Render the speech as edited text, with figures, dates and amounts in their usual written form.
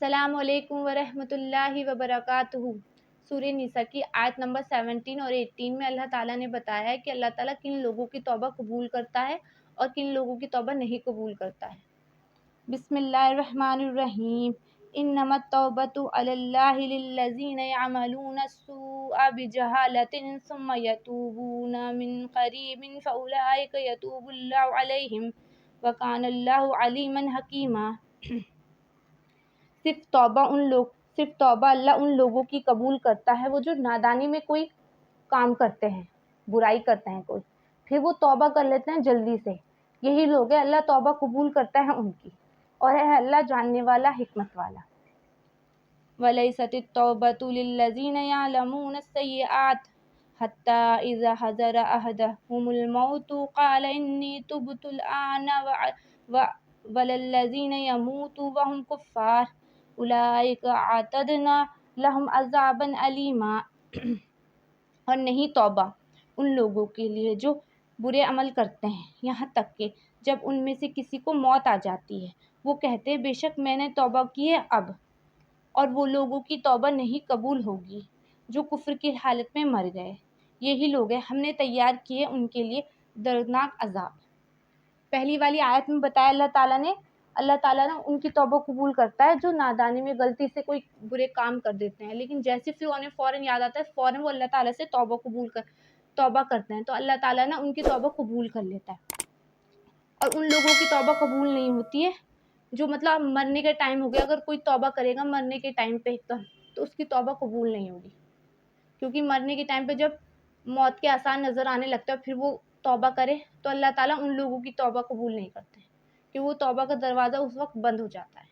السلام علیکم ورحمۃ اللہ وبرکاتہ۔ سورہ نساء کی آیت نمبر 17 اور 18 میں اللہ تعالیٰ نے بتایا ہے کہ اللہ تعالیٰ کن لوگوں کی توبہ قبول کرتا ہے اور کن لوگوں کی توبہ نہیں قبول کرتا ہے۔ بسم اللہ الرحمن الرحیم۔ انما التوبۃ علی اللہ للذین یعملون السوء بجہالۃ ثم یتوبون من قریب فاولئک یتوب اللہ علیہم وکان اللہ علیما حکیما۔ صرف توبہ اللہ ان لوگوں کی قبول کرتا ہے وہ جو نادانی میں کوئی کام کرتے ہیں، برائی کرتے ہیں کوئی، پھر وہ توبہ کر لیتے ہیں جلدی سے، یہی لوگ ہیں اللہ توبہ قبول کرتا ہے ان کی، اور ہے اللہ جاننے والا حکمت والا۔ وَلَيْسَتِ التَّوْبَةُ لِلَّذِينَ يَعْمَلُونَ السَّيِّئَاتِ حَتَّى إِذَا حَضَرَ أَحَدَهُمُ الْمَوْتُ قَالَ إِنِّي تُبْتُ الْآنَ وَلَلَّذِينَ يَمُوتُونَ وَهُمْ كُفَّارٌ اولئک اعتدنا لہم عذابا علیما۔ اور نہیں توبہ ان لوگوں کے لیے جو برے عمل کرتے ہیں یہاں تک کہ جب ان میں سے کسی کو موت آ جاتی ہے وہ کہتے ہیں بے شک میں نے توبہ کی ہے اب، اور وہ لوگوں کی توبہ نہیں قبول ہوگی جو کفر کی حالت میں مر گئے، یہی لوگ ہیں ہم نے تیار کیے ان کے لیے دردناک عذاب۔ پہلی والی آیت میں بتایا اللہ تعالیٰ نا ان کی توبہ قبول کرتا ہے جو نادانی میں غلطی سے کوئی برے کام کر دیتے ہیں، لیکن جیسے پھر انہیں فوراً یاد آتا ہے فوراً وہ اللہ تعالیٰ سے توبہ کرتے ہیں تو اللہ تعالیٰ نا ان کی توبہ قبول کر لیتا ہے۔ اور ان لوگوں کی توبہ قبول نہیں ہوتی ہے جو مطلب مرنے کے ٹائم ہو گیا، اگر کوئی توبہ کرے گا مرنے کے ٹائم پہ ایک دم تو اس کی توبہ قبول نہیں ہوگی، کیونکہ مرنے کے ٹائم پہ جب موت کے آثار نظر آنے لگتا ہے پھر وہ توبہ کرے تو اللہ تعالیٰ ان لوگوں کی توبہ قبول نہیں کرتے کہ وہ توبہ کا دروازہ اس وقت بند ہو جاتا ہے۔